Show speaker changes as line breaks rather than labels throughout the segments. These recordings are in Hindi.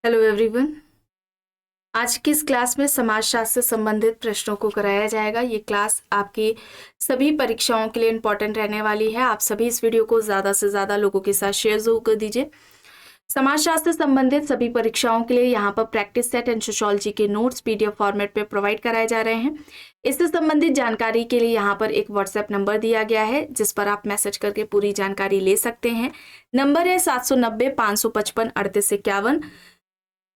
Hello everyone. आज की इस क्लास में समाजशास्त्र से संबंधित प्रश्नों को कराया जाएगा। ये क्लास आपकी सभी परीक्षाओं के लिए इम्पोर्टेंट रहने वाली है। आप सभी इस वीडियो को ज़्यादा से ज़्यादा लोगों के साथ शेयर जरूर कर दीजिए। समाजशास्त्र से संबंधित सभी परीक्षाओं के लिए यहाँ पर प्रैक्टिस सेट एंड सोशियोलॉजी के नोट्स पीडीएफ फॉर्मेट में प्रोवाइड कराए जा रहे हैं। इससे संबंधित जानकारी के लिए यहाँ पर एक व्हाट्सएप नंबर दिया गया है जिस पर आप मैसेज करके पूरी जानकारी ले सकते हैं। नंबर है 790-555-3851।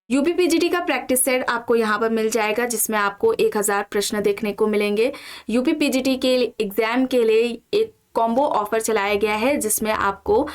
यूपीपीजीटी का प्रैक्टिस सेट आपको यहाँ पर मिल जाएगा जिसमें आपको 1000 प्रश्न देखने को मिलेंगे। यूपीपीजीटी के एग्जाम के लिए एक कॉम्बो ऑफर चलाया गया है जिसमें आपको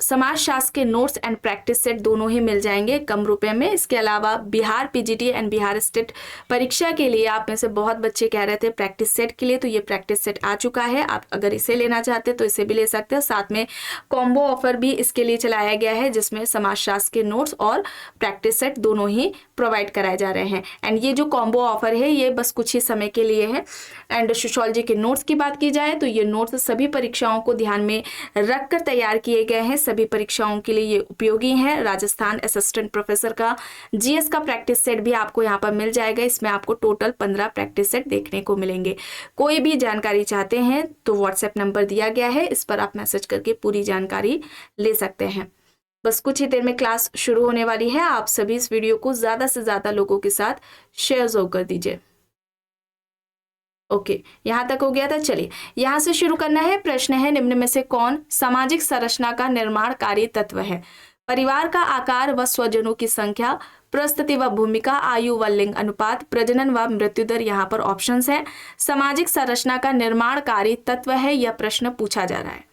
समाजशास्त्र के नोट्स एंड प्रैक्टिस सेट दोनों ही मिल जाएंगे कम रुपए में। इसके अलावा Bihar PGT and Bihar state परीक्षा के लिए आप में से बहुत बच्चे कह रहे थे प्रैक्टिस सेट के लिए, तो ये प्रैक्टिस सेट आ चुका है। आप अगर इसे लेना चाहते हैं तो इसे भी ले सकते हो। साथ में कॉम्बो ऑफर भी इसके लिए चलाया गया है जिसमें समाजशास्त्र के नोट्स और प्रैक्टिस सेट दोनों ही प्रोवाइड कराए जा रहे हैं। एंड ये जो कॉम्बो ऑफर है ये बस कुछ ही समय के लिए है। एंड सोशियोलॉजी के नोट्स की बात की जाए तो ये नोट्स सभी परीक्षाओं को ध्यान में रखकर तैयार किए गए हैं। सभी परीक्षाओं के लिए ये उपयोगी है। राजस्थान असिस्टेंट प्रोफेसर का जीएस का प्रैक्टिस सेट भी आपको यहाँ पर मिल जाएगा। इसमें आपको टोटल 15 प्रैक्टिस सेट देखने को मिलेंगे। कोई भी जानकारी चाहते हैं तो व्हाट्सएप नंबर दिया गया है, इस पर आप मैसेज करके पूरी जानकारी ले सकते हैं। बस कुछ ही देर में क्लास शुरू होने वाली है। आप सभी इस वीडियो को ज्यादा से ज्यादा लोगों के साथ शेयर जरूर कर दीजिए। ओके, यहां तक हो गया था। चलिए यहां से शुरू करना है। प्रश्न है, निम्न में से कौन सामाजिक संरचना का निर्माणकारी तत्व है? परिवार का आकार व स्वजनों की संख्या, परिस्थिति व भूमिका, आयु व लिंग अनुपात, प्रजनन व मृत्यु दर। यहाँ पर ऑप्शंस हैं। सामाजिक संरचना का निर्माणकारी तत्व है यह प्रश्न पूछा जा रहा है।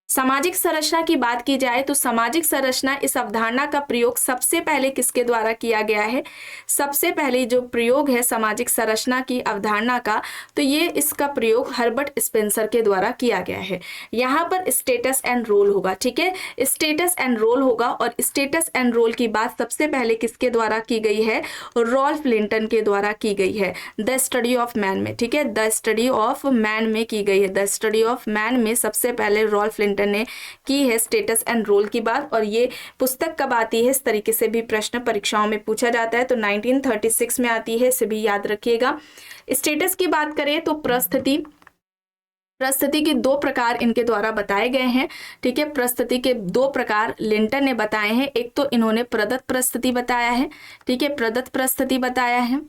सामाजिक संरचना की बात की जाए तो सामाजिक संरचना इस अवधारणा का प्रयोग सबसे पहले किसके द्वारा किया गया है? सबसे पहले जो प्रयोग है सामाजिक संरचना की अवधारणा का, तो ये इसका प्रयोग हर्बर्ट स्पेंसर के द्वारा किया गया है। यहाँ पर स्टेटस एंड रोल होगा, ठीक है, स्टेटस एंड रोल होगा। और स्टेटस एंड रोल की बात सबसे पहले किसके द्वारा की गई है? रॉल्फ लिंटन के द्वारा की गई है द स्टडी ऑफ मैन में, ठीक है, द स्टडी ऑफ मैन में की गई है। द स्टडी ऑफ मैन में सबसे पहले रॉल्फ लिंटन ने की है स्टेटस एंड रोल की बात। और ये पुस्तक कब आती है? इस तरीके से भी प्रश्न परीक्षाओं में पूछा जाता है, तो 1936 में आती है, इसे भी याद रखिएगा। स्टेटस की बात करें तो परिस्थिति के दो प्रकार इनके द्वारा बताए गए हैं, ठीक है। परिस्थिति के दो प्रकार लिंटन ने बताए हैं। एक तो इन्होंने प्रदत्त परिस्थिति बताया है, ठीक है, प्रदत्त परिस्थिति बताया है।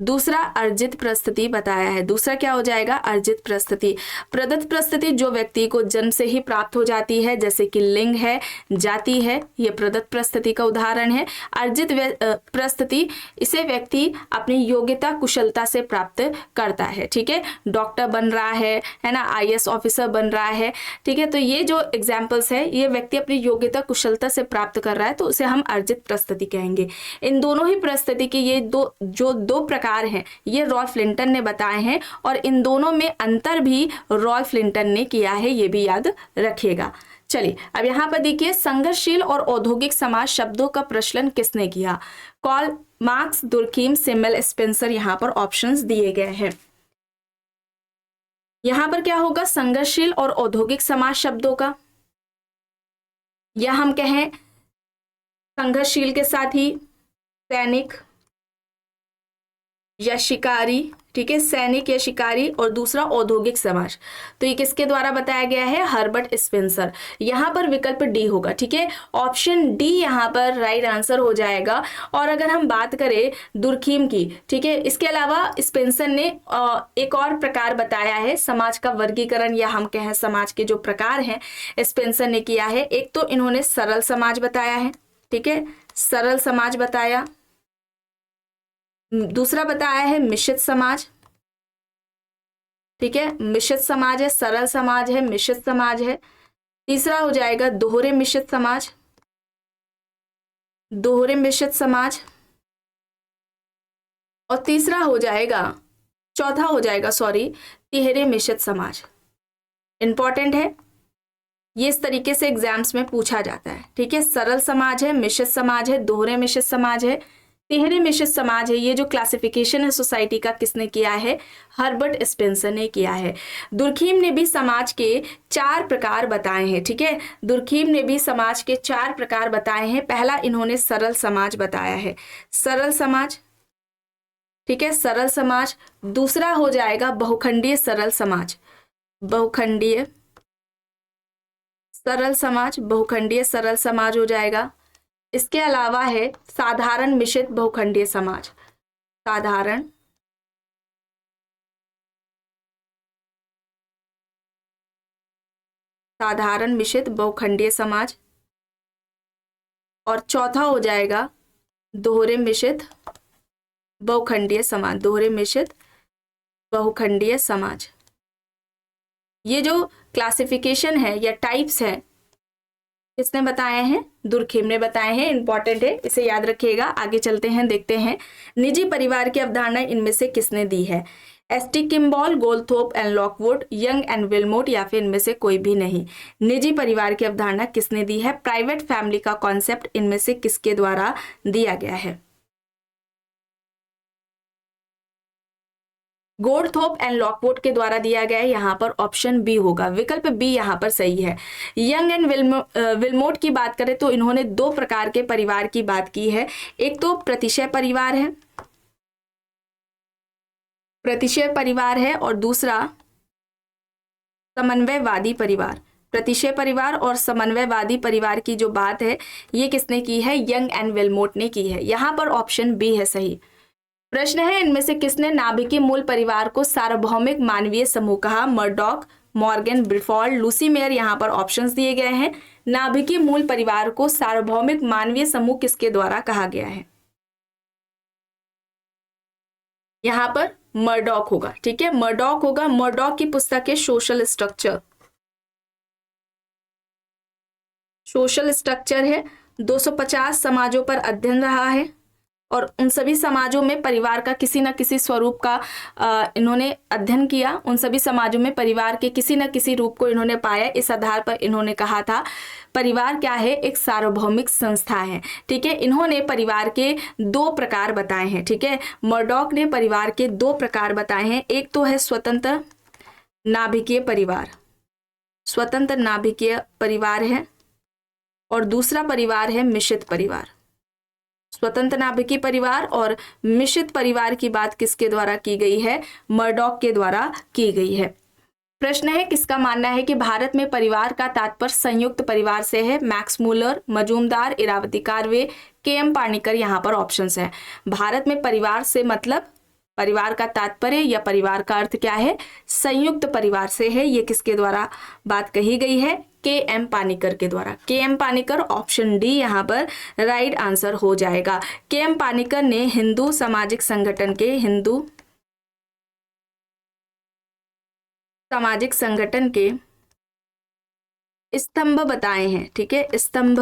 दूसरा अर्जित परिस्थिति बताया है। दूसरा क्या हो जाएगा? अर्जित परिस्थिति। प्रदत्त परिस्थिति जो व्यक्ति को जन्म से ही प्राप्त हो जाती है, जैसे कि लिंग है, जाति है, ये प्रदत्त परिस्थिति का उदाहरण है। अर्जित परिस्थिति इसे व्यक्ति अपनी योग्यता कुशलता से प्राप्त करता है, ठीक है। डॉक्टर बन रहा है ना, आईएएस ऑफिसर बन रहा है, ठीक है। तो ये जो एग्जाम्पल्स है ये व्यक्ति अपनी योग्यता कुशलता से प्राप्त कर रहा है, तो उसे हम अर्जित परिस्थिति कहेंगे। इन दोनों ही परिस्थिति के ये दो प्रकार हैं, ये रॉल्फ लिंटन ने बताए हैं। और इन दोनों में अंतर भी रॉल्फ लिंटन ने किया है, ये भी याद रखिएगा। चलिए अब यहां पर देखिए, संघर्षशील और औद्योगिक समाज शब्दों का प्रचलन किसने किया? Karl Marx, Durkheim, Simmel, Spencer. यहां पर ऑप्शंस दिए गए हैं। यहां पर क्या होगा? संघर्षशील और औद्योगिक समाज शब्दों का, या हम कहें संघर्षशील के साथ ही सैनिक या शिकारी, ठीक है, सैनिक या शिकारी। और दूसरा औद्योगिक समाज, तो ये किसके द्वारा बताया गया है? Herbert Spencer. यहाँ पर विकल्प डी होगा, ठीक है, ऑप्शन डी यहाँ पर राइट आंसर हो जाएगा। और अगर हम बात करें दुर्खीम की, ठीक है, इसके अलावा स्पेंसर ने एक और प्रकार बताया है समाज का वर्गीकरण, या हम कहें समाज के जो प्रकार हैं स्पेंसर ने किया है। एक तो इन्होंने सरल समाज बताया है, ठीक है, सरल समाज बताया। दूसरा बताया है मिश्रित समाज, ठीक है, मिश्रित समाज है, सरल समाज है, मिश्रित समाज है। तीसरा हो जाएगा दोहरे मिश्रित समाज, दोहरे मिश्रित समाज। और तीसरा हो जाएगा, चौथा हो जाएगा तिहरे मिश्रित समाज। इंपॉर्टेंट है, ये इस तरीके से एग्जाम्स में पूछा जाता है, ठीक है। सरल समाज है, मिश्रित समाज है, दोहरे मिश्रित समाज है, तिहरे मिश्रित समाज है, ये जो क्लासिफिकेशन है सोसाइटी का किसने किया है? हर्बर्ट स्पेंसर ने किया है। दुर्खीम ने भी समाज के 4 प्रकार बताए हैं, ठीक है। दुर्खीम ने भी समाज के 4 प्रकार बताए हैं। पहला इन्होंने सरल समाज बताया है, सरल समाज, ठीक है, सरल समाज। दूसरा हो जाएगा बहुखंडीय सरल समाज, बहुखंडीय सरल समाज, बहुखंडीय सरल समाज हो जाएगा। इसके अलावा है साधारण मिश्रित बहुखंडीय समाज, साधारण साधारण मिश्रित बहुखंडीय समाज। और चौथा हो जाएगा दोहरे मिश्रित बहुखंडीय समाज, दोहरे मिश्रित बहुखंडीय समाज। ये जो क्लासिफिकेशन है या टाइप्स है किसने बताए हैं? दुर्खीम ने बताए हैं। इंपॉर्टेंट है, इसे याद रखिएगा। आगे चलते हैं, देखते हैं निजी परिवार की अवधारणा इनमें से किसने दी है? ST Kimball, Goldthorpe and Lockwood, Young and Willmott, या फिर इनमें से कोई भी नहीं। निजी परिवार की अवधारणा किसने दी है? प्राइवेट फैमिली का कॉन्सेप्ट इनमें से किसके द्वारा दिया गया है? गोल्डथोप एंड लॉकवुड के द्वारा दिया गया है। यहाँ पर ऑप्शन बी होगा, विकल्प बी यहाँ पर सही है। यंग एंड विलमोट की बात करें तो इन्होंने 2 प्रकार के परिवार की बात की है। एक तो प्रतिशय परिवार है, प्रतिशय परिवार है, और दूसरा समन्वयवादी परिवार। प्रतिशय परिवार और समन्वयवादी परिवार की जो बात है ये किसने की है? यंग एंड विलमोट ने की है। यहाँ पर ऑप्शन बी है सही। प्रश्न है इनमें से किसने नाभिकीय मूल परिवार को सार्वभौमिक मानवीय समूह कहा? Murdock, Morgan, Briffault, Lucy Mair. यहाँ पर ऑप्शंस दिए गए हैं। नाभिकीय मूल परिवार को सार्वभौमिक मानवीय समूह किसके द्वारा कहा गया है? यहाँ पर मर्डॉक होगा, ठीक है, मर्डॉक होगा। मर्डॉक की पुस्तक है सोशल स्ट्रक्चर, सोशल स्ट्रक्चर है। 250 समाजों पर अध्ययन रहा है और उन सभी समाजों में परिवार का किसी न किसी स्वरूप का इन्होंने अध्ययन किया। उन सभी समाजों में परिवार के किसी न किसी रूप को इन्होंने पाया। इस आधार पर इन्होंने कहा था परिवार क्या है? एक सार्वभौमिक संस्था है, ठीक है। इन्होंने परिवार के 2 प्रकार बताए हैं, ठीक है। मर्डॉक ने परिवार के 2 प्रकार बताए हैं। एक तो है स्वतंत्र नाभिकीय परिवार, स्वतंत्र नाभिकीय परिवार है, और दूसरा परिवार है मिश्रित परिवार। स्वतंत्र नाभिकीय परिवार और मिश्रित परिवार की बात किसके द्वारा की गई है? मर्डॉक के द्वारा की गई है। प्रश्न है किसका मानना है कि भारत में परिवार का तात्पर्य संयुक्त परिवार से है? Max Muller, Majumdar, Irawati Karve, KM. Panikkar. यहाँ पर ऑप्शंस है। भारत में परिवार से मतलब परिवार का तात्पर्य या परिवार का अर्थ क्या है? संयुक्त परिवार से है। ये किसके द्वारा बात कही गई है? के.एम. पाणिकर के द्वारा। के.एम. पाणिकर, ऑप्शन डी यहाँ पर राइट आंसर हो जाएगा। के.एम. पाणिकर ने हिंदू सामाजिक संगठन के स्तंभ बताए हैं, ठीक है, स्तंभ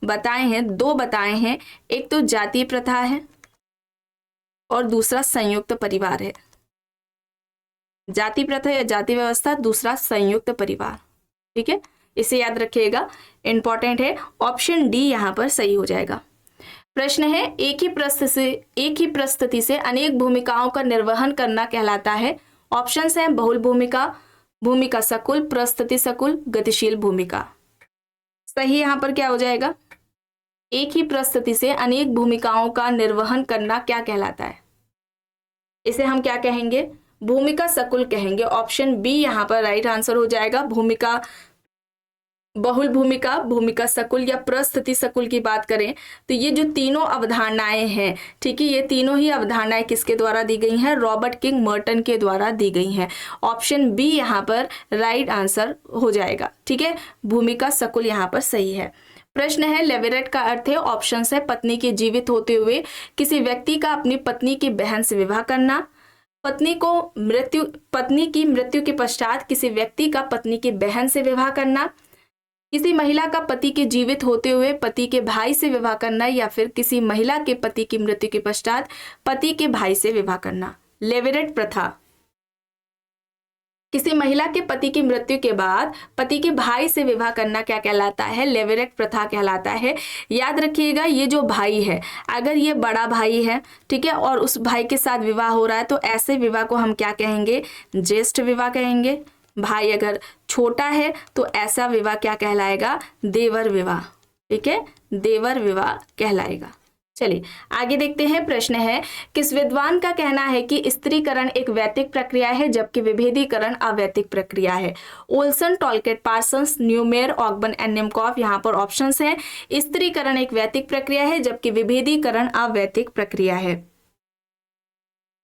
बताए हैं, 2 बताए हैं। एक तो जाति प्रथा है और दूसरा संयुक्त परिवार है। जाति प्रथा या जाति व्यवस्था, दूसरा संयुक्त परिवार, ठीक है, इसे याद रखिएगा, इंपॉर्टेंट है। ऑप्शन डी यहाँ पर सही हो जाएगा। प्रश्न है एक ही परिस्थिति से अनेक भूमिकाओं का निर्वहन करना कहलाता है? ऑप्शंस हैं बहुल भूमिका, भूमिका सकुल, परिस्थिति सकुल, गतिशील भूमिका। सही यहाँ पर क्या हो जाएगा? एक ही परिस्थिति से अनेक भूमिकाओं का निर्वहन करना क्या कहलाता है? इसे हम क्या कहेंगे? भूमिका सकुल कहेंगे। ऑप्शन बी यहाँ पर राइट आंसर हो जाएगा। भूमिका बहुल भूमिका, भूमिका सकुल या परिस्थिति सकुल की बात करें तो ये जो तीनों अवधारणाएं हैं, ठीक है, ये तीनों ही अवधारणाएं किसके द्वारा दी गई हैं? रॉबर्ट किंग मर्टन के द्वारा दी गई हैं। ऑप्शन बी यहाँ पर राइट आंसर हो जाएगा, ठीक है, भूमिका सकुल यहाँ पर सही है। प्रश्न है लेवेरेट का अर्थ है, ऑप्शन है पत्नी के जीवित होते हुए किसी व्यक्ति का अपनी पत्नी की बहन से विवाह करना, पत्नी की मृत्यु के पश्चात किसी व्यक्ति का पत्नी की बहन से विवाह करना, किसी महिला का पति के जीवित होते हुए पति के भाई से विवाह करना, या फिर किसी महिला के पति की मृत्यु के पश्चात पति के भाई से विवाह करना। लेवेरेट प्रथा किसी महिला के पति की मृत्यु के बाद पति के भाई से विवाह करना क्या कहलाता है? लेवेरेट प्रथा कहलाता है। याद रखिएगा, ये जो भाई है, अगर ये बड़ा भाई है, ठीक है, और उस भाई के साथ विवाह हो रहा है तो ऐसे विवाह को हम क्या कहेंगे? ज्येष्ठ विवाह कहेंगे। भाई अगर छोटा है तो ऐसा विवाह क्या कहलाएगा? देवर विवाह। ठीक है, देवर विवाह कहलाएगा। चलिए आगे देखते हैं। प्रश्न है, किस विद्वान का कहना है कि स्त्रीकरण एक वैदिक प्रक्रिया है जबकि विभेदीकरण अवैदिक प्रक्रिया है? Olson, Talcott, Parsons, Neumeyer, Ogburn and Nimkoff. यहाँ पर ऑप्शंस हैं। स्त्रीकरण एक वैदिक प्रक्रिया है जबकि विभेदीकरण अवैदिक प्रक्रिया है।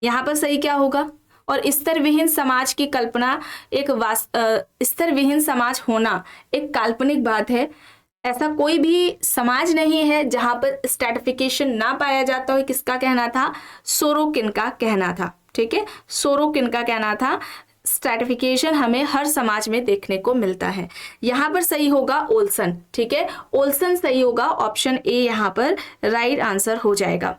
यहाँ पर सही क्या होगा? और स्तर विहीन समाज की कल्पना एक स्तर विहीन समाज होना एक काल्पनिक बात है। ऐसा कोई भी समाज नहीं है जहां पर स्ट्रैटिफिकेशन ना पाया जाता हो। किसका कहना था? सोरोकिन का कहना था। ठीक है, सोरोकिन का कहना था स्ट्रैटिफिकेशन हमें हर समाज में देखने को मिलता है। यहाँ पर सही होगा ओल्सन। ठीक है, ओल्सन सही होगा। ऑप्शन ए यहाँ पर राइट आंसर हो जाएगा।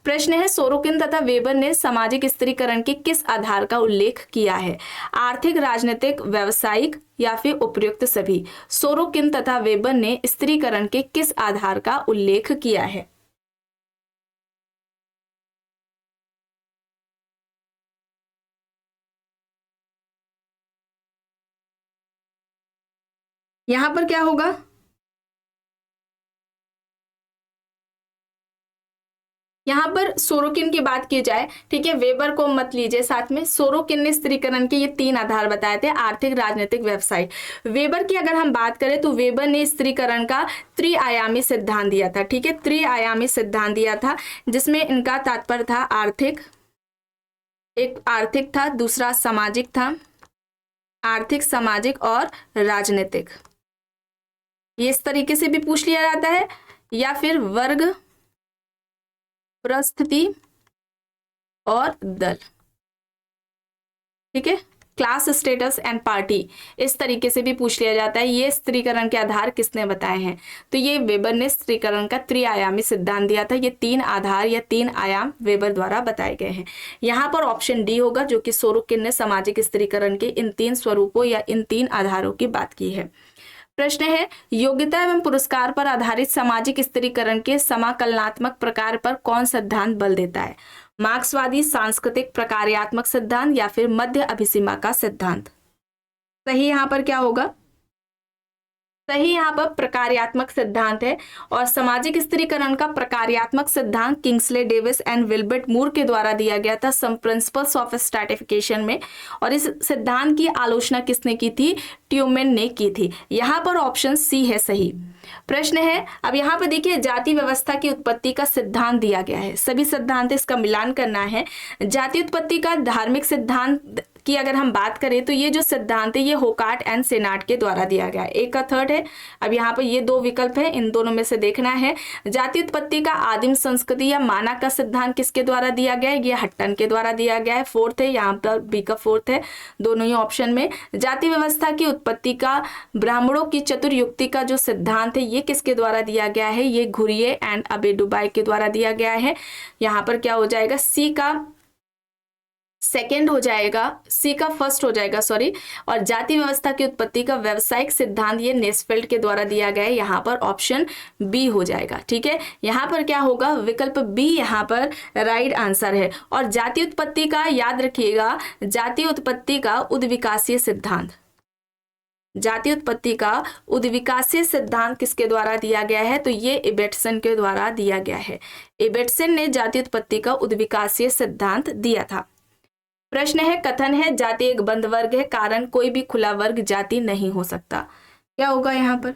प्रश्न है, सोरोकिन तथा वेबर ने सामाजिक स्त्रीकरण के किस आधार का उल्लेख किया है? आर्थिक, राजनीतिक, व्यावसायिक या फिर उपयुक्त सभी? सोरोकिन तथा वेबर ने स्त्रीकरण के किस आधार का उल्लेख किया है? यहां पर क्या होगा? यहाँ पर सोरोकिन की बात की जाए, ठीक है, वेबर को मत लीजिए साथ में। सोरोकिन ने स्त्रीकरण के ये 3 आधार बताए थे, आर्थिक, राजनीतिक, व्यवसायिक। वेबर की अगर हम बात करें तो वेबर ने स्त्रीकरण का त्रिआयामी सिद्धांत दिया था। ठीक है, त्रिआयामी सिद्धांत दिया था जिसमें इनका तात्पर्य था आर्थिक, एक आर्थिक था, दूसरा सामाजिक था, आर्थिक, सामाजिक और राजनीतिक। ये इस तरीके से भी पूछ लिया जाता है, या फिर वर्ग, परिस्थिति और दल। ठीक है, क्लास, स्टेटस एंड पार्टी, इस तरीके से भी पूछ लिया जाता है। ये स्त्रीकरण के आधार किसने बताए हैं? तो ये वेबर ने स्त्रीकरण का त्रिआयामी सिद्धांत दिया था। ये 3 आधार या 3 आयाम वेबर द्वारा बताए गए हैं। यहाँ पर ऑप्शन डी होगा, जो कि सोरोकिन ने सामाजिक स्त्रीकरण के इन 3 स्वरूपों या इन 3 आधारों की बात की है। प्रश्न है, योग्यता एवं पुरस्कार पर आधारित सामाजिक स्त्रीकरण के समाकलनात्मक प्रकार पर कौन सिद्धांत बल देता है? मार्क्सवादी, सांस्कृतिक, प्रकार्यात्मक सिद्धांत या फिर मध्य अभिसीमा का सिद्धांत? सही यहाँ पर क्या होगा? सही यहाँ पर प्रकार्यात्मक सिद्धांत है। और सामाजिक स्त्रीकरण का प्रकार्यात्मक सिद्धांत किंग्सले डेविस एंड विल्बर्ट मूर के द्वारा दिया गया था सम प्रिंसिपल्स ऑफ स्ट्रैटिफिकेशन में। और इस सिद्धांत की आलोचना किसने की थी? ट्यूमेन ने की थी। यहाँ पर ऑप्शन सी है सही। प्रश्न है, अब यहाँ पर देखिए, जाति व्यवस्था की उत्पत्ति का सिद्धांत दिया गया है। सभी सिद्धांत इसका मिलान करना है। जाति उत्पत्ति का धार्मिक सिद्धांत की अगर हम बात करें तो ये जो सिद्धांत है ये होकार्ट एंड सेनाट के द्वारा दिया गया है। एक का थर्ड है। अब यहाँ पर ये 2 विकल्प है, इन दोनों में से देखना है। जाति उत्पत्ति का आदिम संस्कृति या मानक का सिद्धांत किसके द्वारा दिया गया है? ये हट्टन के द्वारा दिया गया है। 4th है, यहाँ पर बी का 4th है, दोनों ही ऑप्शन में। जाति व्यवस्था की उत्पत्ति का ब्राह्मणों की चतुर्युक्ति का जो सिद्धांत है ये किसके द्वारा दिया गया है? ये घुरिये एंड अबेडुबाई के द्वारा दिया गया है। यहाँ पर क्या हो जाएगा? सी का सेकेंड हो जाएगा, सी का फर्स्ट हो जाएगा, सॉरी। और जाति व्यवस्था की उत्पत्ति का व्यवसायिक सिद्धांत ये नेस्फेल्ड के द्वारा दिया गया है। यहाँ पर ऑप्शन बी हो जाएगा। ठीक है, यहाँ पर क्या होगा? विकल्प बी यहाँ पर राइट आंसर है। और जाति उत्पत्ति का याद रखिएगा, जाति उत्पत्ति का उद्विकासीय सिद्धांत, जाति उत्पत्ति का उद्विकासीय सिद्धांत किसके द्वारा दिया गया है? तो ये इबेटसन के द्वारा दिया गया है। इबेटसन ने जाति उत्पत्ति का उद्विकासीय सिद्धांत दिया था। प्रश्न है, कथन है जाति एक बंद वर्ग है, कारण कोई भी खुला वर्ग जाति नहीं हो सकता। क्या होगा यहाँ पर?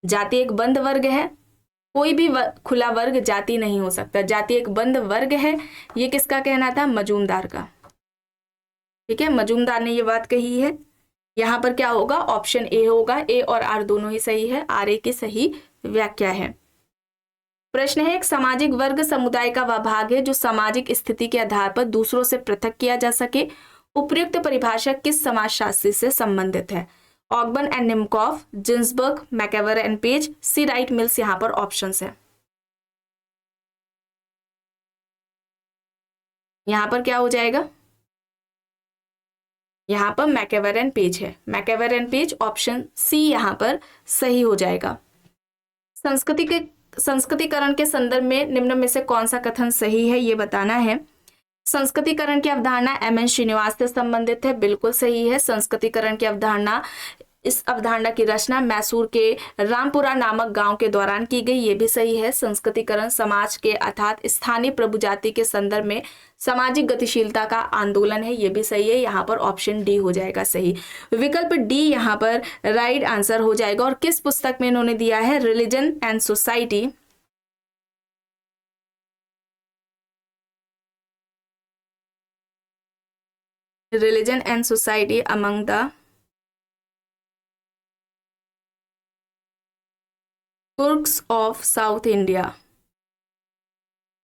जाति एक बंद वर्ग है, कोई भी खुला वर्ग जाति नहीं हो सकता। जाति एक बंद वर्ग है, ये किसका कहना था? मजूमदार का। ठीक है, मजूमदार ने ये बात कही है। यहाँ पर क्या होगा? ऑप्शन ए होगा। ए और आर दोनों ही सही है, आर ए की सही व्याख्या है। प्रश्न है, एक सामाजिक वर्ग समुदाय का वह भाग है जो सामाजिक स्थिति के आधार पर दूसरों से पृथक किया जा सके। उपयुक्त परिभाषा किस समाजशास्त्री से संबंधित है? Ogburn and Nimkoff, Ginsberg, MacIver and Page, C Wright Mills यहाँ पर ऑप्शंस है। यहाँ पर क्या हो जाएगा? यहाँ पर मैकेवर पेज है, मैकेवर पेज, ऑप्शन सी यहाँ पर सही हो जाएगा। संस्कृतिकरण के संदर्भ में निम्न में से कौन सा कथन सही है ये बताना है। संस्कृतिकरण की अवधारणा एम एन श्रीनिवास से संबंधित है, बिल्कुल सही है। संस्कृतिकरण की अवधारणा, इस अवधारणा की रचना मैसूर के रामपुरा नामक गांव के दौरान की गई, ये भी सही है। संस्कृतिकरण समाज के अर्थात स्थानीय प्रभु जाति के संदर्भ में सामाजिक गतिशीलता का आंदोलन है, ये भी सही है। यहाँ पर ऑप्शन डी हो जाएगा सही। विकल्प डी यहाँ पर राइट आंसर हो जाएगा। और किस पुस्तक में इन्होंने दिया है? Religion and society, religion and society among the Turks of south India,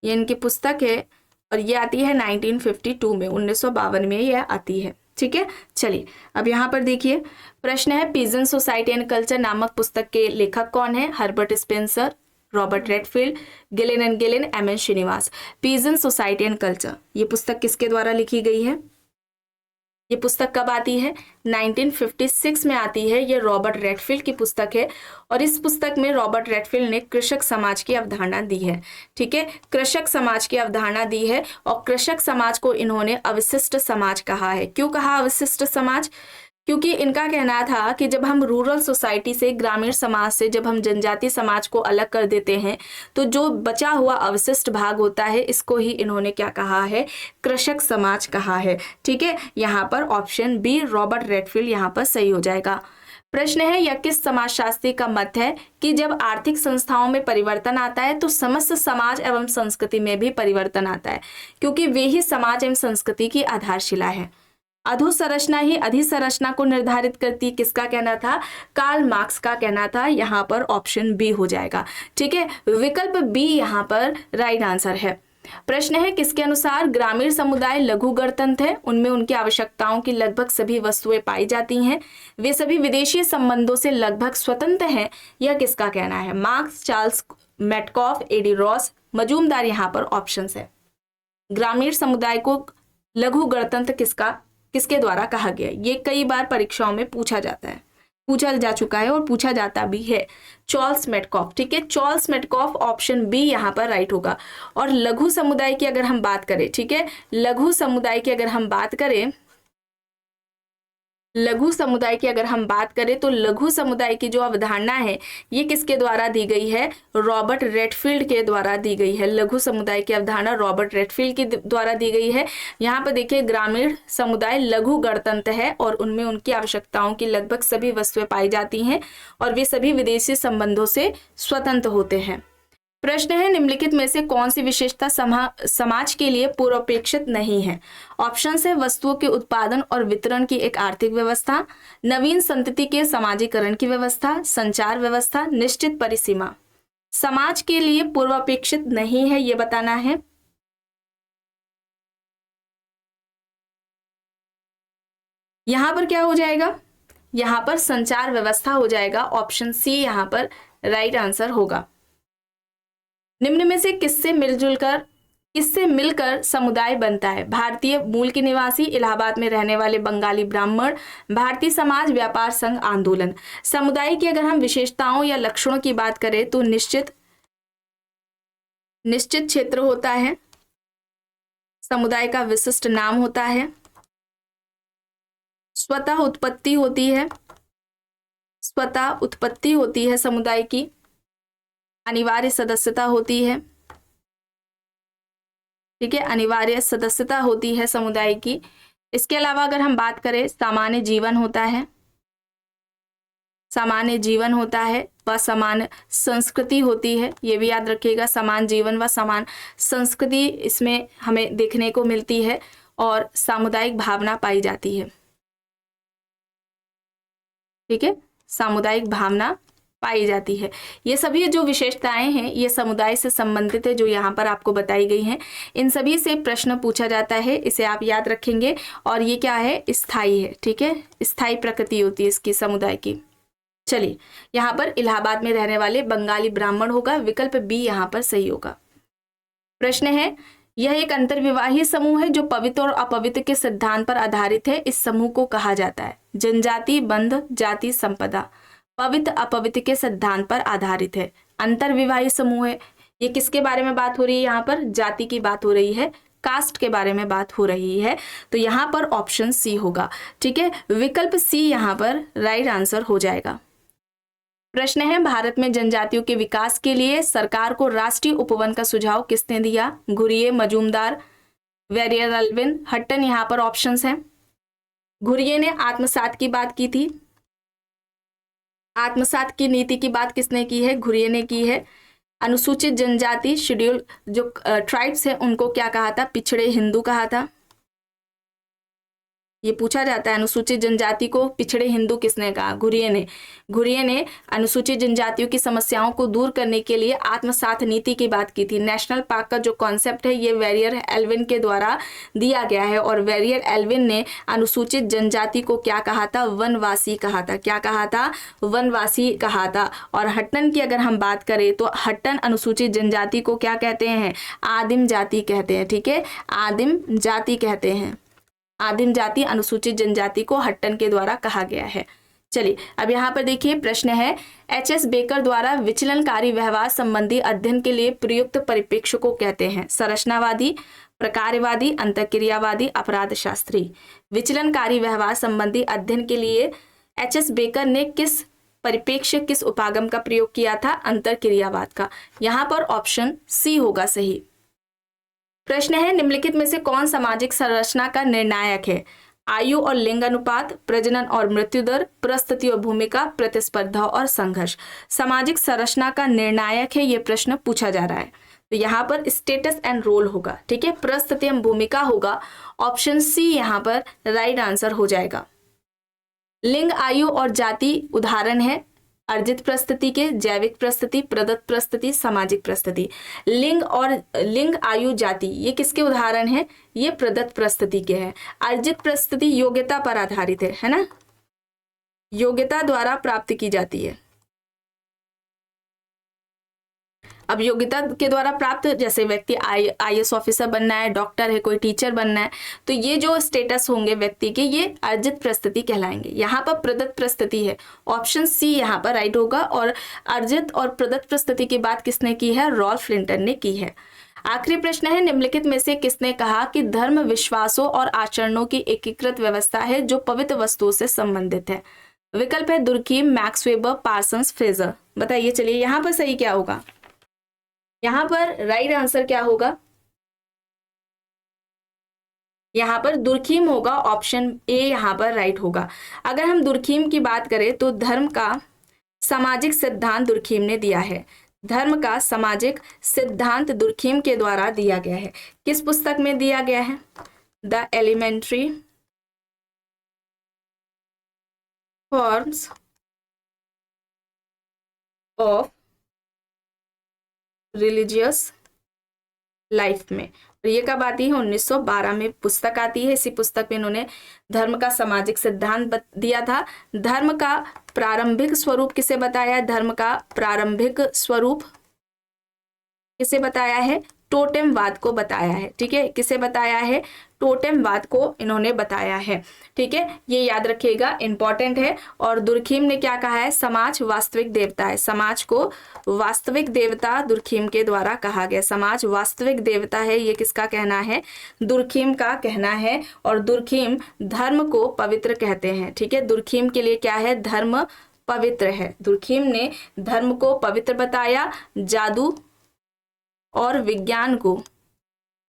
ये इनकी पुस्तक है और ये आती है 1952 में, 1952 में ये आती है। ठीक है, चलिए अब यहाँ पर देखिए प्रश्न है, पिजन सोसाइटी एंड कल्चर नामक पुस्तक के लेखक कौन है? Herbert Spencer, Robert Redfield, Gillin and Gillin, M N Srinivas. Peasant society and culture, ये पुस्तक किसके द्वारा लिखी गई है? ये पुस्तक कब आती है? 1956 में आती है। ये रॉबर्ट रेडफील्ड की पुस्तक है और इस पुस्तक में रॉबर्ट रेडफील्ड ने कृषक समाज की अवधारणा दी है। ठीक है, कृषक समाज की अवधारणा दी है और कृषक समाज को इन्होंने अवशिष्ट समाज कहा है। क्यों कहा अवशिष्ट समाज? क्योंकि इनका कहना था कि जब हम रूरल सोसाइटी से, ग्रामीण समाज से जब हम जनजाति समाज को अलग कर देते हैं तो जो बचा हुआ अवशिष्ट भाग होता है, इसको ही इन्होंने क्या कहा है? कृषक समाज कहा है। ठीक है, यहाँ पर ऑप्शन बी रॉबर्ट रेडफील्ड यहाँ पर सही हो जाएगा। प्रश्न है, यह किस समाजशास्त्री का मत है कि जब आर्थिक संस्थाओं में परिवर्तन आता है तो समस्त समाज एवं संस्कृति में भी परिवर्तन आता है, क्योंकि वे ही समाज एवं संस्कृति की आधारशिला है। अधोसंरचना ही अधिसंरचना को निर्धारित करती, किसका कहना था? कार्ल मार्क्स का कहना था। यहाँ पर ऑप्शन बी हो जाएगा। ठीक है, विकल्प बी यहाँ पर राइट आंसर है। प्रश्न है, किसके अनुसार ग्रामीण समुदाय लघु गणतंत्र है? उनमें उनकी आवश्यकताओं की लगभग सभी वस्तुएं पाई जाती हैं, वे सभी विदेशी संबंधों से लगभग स्वतंत्र हैं, यह किसका कहना है? Marx, Charles Metcalfe, A D Ross, Majumdar यहाँ पर ऑप्शन है। ग्रामीण समुदाय को लघु गणतंत्र किसके द्वारा कहा गया? ये कई बार परीक्षाओं में पूछा जा चुका है और पूछा जाता भी है। Charles Metcalfe. ठीक है, चार्ल्स मेटकॉफ, ऑप्शन बी यहाँ पर राइट होगा। और लघु समुदाय की अगर हम बात करें, ठीक है, लघु समुदाय की अगर हम बात करें तो लघु समुदाय की जो अवधारणा है ये किसके द्वारा दी गई है? रॉबर्ट रेडफील्ड के द्वारा दी गई है। लघु समुदाय की अवधारणा रॉबर्ट रेडफील्ड के द्वारा दी गई है। यहाँ पर देखिए, ग्रामीण समुदाय लघु गणतंत्र है और उनमें उनकी आवश्यकताओं की लगभग सभी वस्तुएं पाई जाती हैं और वे सभी विदेशी संबंधों से स्वतंत्र होते हैं। प्रश्न है, निम्नलिखित में से कौन सी विशेषता समाज के लिए पूर्वापेक्षित नहीं है? ऑप्शन है, वस्तुओं के उत्पादन और वितरण की एक आर्थिक व्यवस्था, नवीन संतति के समाजीकरण की व्यवस्था, संचार व्यवस्था, निश्चित परिसीमा। समाज के लिए पूर्वापेक्षित नहीं है, ये बताना है। यहां पर क्या हो जाएगा? यहां पर संचार व्यवस्था हो जाएगा। ऑप्शन सी यहां पर राइट आंसर होगा। निम्न में से किससे मिलकर समुदाय बनता है? भारतीय मूल के निवासी, इलाहाबाद में रहने वाले बंगाली ब्राह्मण, भारतीय समाज, व्यापार संघ, आंदोलन। समुदाय की अगर हम विशेषताओं या लक्षणों की बात करें तो निश्चित क्षेत्र होता है, समुदाय का विशिष्ट नाम होता है, स्वतः उत्पत्ति होती है समुदाय की, अनिवार्य सदस्यता होती है। ठीक है, अनिवार्य सदस्यता होती है समुदाय की। इसके अलावा अगर हम बात करें, सामान्य जीवन होता है व समान संस्कृति होती है। ये भी याद रखिएगा, समान जीवन व समान संस्कृति इसमें हमें देखने को मिलती है और सामुदायिक भावना पाई जाती है। ठीक है, सामुदायिक भावना पाई जाती है। ये सभी जो विशेषताएं हैं ये समुदाय से संबंधित है, जो यहाँ पर आपको बताई गई हैं। इन सभी से प्रश्न पूछा जाता है, इसे आप याद रखेंगे। और ये क्या है? स्थायी है। ठीक है, स्थायी प्रकृति होती है इसकी, समुदाय की। चलिए, यहाँ पर इलाहाबाद में रहने वाले बंगाली ब्राह्मण होगा, विकल्प बी यहाँ पर सही होगा। प्रश्न है, यह एक अंतर्विवाही समूह है जो पवित्र और अपवित्र के सिद्धांत पर आधारित है। इस समूह को कहा जाता है जनजाति बंध जाति संपदा, पवित्र अपवित्र के सिद्धांत पर आधारित है, अंतर्विवाही समूह है। ये किसके बारे में बात हो रही है? यहाँ पर जाति की बात हो रही है, कास्ट के बारे में बात हो रही है। तो यहाँ पर ऑप्शन सी होगा। ठीक है, विकल्प सी यहाँ पर राइट आंसर हो जाएगा। प्रश्न है, भारत में जनजातियों के विकास के लिए सरकार को राष्ट्रीय उपवन का सुझाव किसने दिया? Ghurye, Majumdar, Verrier Elwin, Hutton. यहाँ पर ऑप्शंस हैं। घुरिये ने आत्मसात की बात की थी। आत्मसात की नीति की बात किसने की है? घुरिये ने की है। अनुसूचित जनजाति शेड्यूल जो ट्राइब्स है उनको क्या कहा था? पिछड़े हिंदू कहा था। ये पूछा जाता है, अनुसूचित जनजाति को पिछड़े हिंदू किसने कहा? घुरिये ने। घुरिये ने अनुसूचित जनजातियों की समस्याओं को दूर करने के लिए आत्मसात नीति की बात की थी। नेशनल पार्क का जो कॉन्सेप्ट है ये वेरियर एल्विन के द्वारा दिया गया है और वेरियर एल्विन ने अनुसूचित जनजाति को क्या कहा था? वनवासी कहा था। क्या कहा था? वनवासी कहा था। और हट्टन की अगर हम बात करें तो हट्टन अनुसूचित जनजाति को क्या कहते हैं? आदिम जाति कहते हैं। ठीक है, आदिम जाति कहते हैं। आदिम जाति अनुसूचित जनजाति को हट्टन के द्वारा कहा गया है। चलिए अब यहाँ पर देखिए, प्रश्न है, एच.एस. बेकर द्वारा विचलनकारी व्यवहार संबंधी अध्ययन के लिए प्रयुक्त परिप्रेक्ष्य को कहते हैं? संरचनावादी, प्रकारवादी, अंतःक्रियावादी, अपराध शास्त्री। विचलनकारी व्यवहार संबंधी अध्ययन के लिए एच.एस. बेकर ने किस परिप्रेक्ष्य, किस उपागम का प्रयोग किया था? अंतःक्रियावाद का। यहाँ पर ऑप्शन सी होगा सही। प्रश्न है, निम्नलिखित में से कौन सामाजिक संरचना का निर्णायक है? आयु और लिंग अनुपात, प्रजनन और मृत्यु दर, परिस्थिति और भूमिका, प्रतिस्पर्धा और संघर्ष। सामाजिक संरचना का निर्णायक है, ये प्रश्न पूछा जा रहा है। तो यहाँ पर स्टेटस एंड रोल होगा। ठीक है, परिस्थिति एवं भूमिका होगा। ऑप्शन सी यहाँ पर राइट आंसर हो जाएगा। लिंग, आयु और जाति उदाहरण है अर्जित परिस्थिति के, जैविक परिस्थिति, प्रदत्त परिस्थिति, सामाजिक परिस्थिति। लिंग, आयु, जाति ये किसके उदाहरण हैं? ये प्रदत्त परिस्थिति के हैं। अर्जित परिस्थिति योग्यता पर आधारित है ना, योग्यता द्वारा प्राप्त की जाती है। अब योग्यता के द्वारा प्राप्त, जैसे व्यक्ति आईएएस ऑफिसर बनना है, डॉक्टर है, कोई टीचर बनना है, तो ये जो स्टेटस होंगे व्यक्ति के, ये अर्जित परिस्थिति कहलाएंगे। यहाँ पर प्रदत्त परिस्थिति है, ऑप्शन सी यहाँ पर राइट होगा। और अर्जित और प्रदत्त परिस्थिति की बात किसने की है? रॉल्फ लिंटन ने की है। आखिरी प्रश्न है, निम्नलिखित में से किसने कहा कि धर्म विश्वासों और आचरणों की एकीकृत व्यवस्था है जो पवित्र वस्तुओं से संबंधित है? विकल्प है दुर्कीम, मैक्स वेबर, पार्सन्स, फ्रेजर। बताइए चलिए यहाँ पर सही क्या होगा? यहाँ पर राइट आंसर क्या होगा? यहाँ पर दुर्खीम होगा। ऑप्शन ए यहाँ पर राइट होगा। अगर हम दुर्खीम की बात करें तो धर्म का सामाजिक सिद्धांत दुर्खीम ने दिया है। धर्म का सामाजिक सिद्धांत दुर्खीम के द्वारा दिया गया है। किस पुस्तक में दिया गया है? The elementary forms of religious life में। और ये कब आती है? 1912 में पुस्तक आती है। इसी पुस्तक में इन्होंने धर्म का सामाजिक सिद्धांत दिया था। धर्म का प्रारंभिक स्वरूप किसे बताया है? धर्म का प्रारंभिक स्वरूप किसे बताया है? टोटेमवाद को बताया है। ठीक है, किसे बताया है? टोटेमवाद को इन्होंने बताया है। ठीक है, ये याद रखिएगा, इंपॉर्टेंट है। और दुर्खीम ने क्या कहा है? समाज वास्तविक देवता है। समाज को वास्तविक देवता दुर्खीम के द्वारा कहा गया। समाज वास्तविक देवता है, ये किसका कहना है? दुर्खीम का कहना है। और दुर्खीम धर्म को पवित्र कहते हैं। ठीक है, दुर्खीम के लिए क्या है? धर्म पवित्र है। दुर्खीम ने धर्म को पवित्र बताया, जादू और विज्ञान को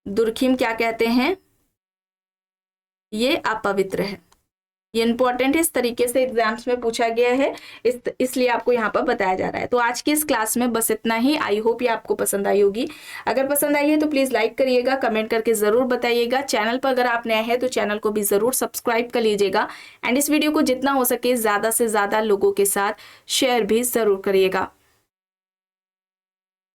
दुर्खीम क्या कहते हैं? ये अपवित्र है। ये इंपॉर्टेंट है, इस तरीके से एग्जाम्स में पूछा गया है, इसलिए आपको यहाँ पर बताया जा रहा है। तो आज की इस क्लास में बस इतना ही। आई होप ये आपको पसंद आई होगी। अगर पसंद आई है तो प्लीज लाइक करिएगा, कमेंट करके जरूर बताइएगा। चैनल पर अगर आप नए हैं तो चैनल को भी जरूर सब्सक्राइब कर लीजिएगा। एंड इस वीडियो को जितना हो सके ज्यादा से ज्यादा लोगों के साथ शेयर भी जरूर करिएगा।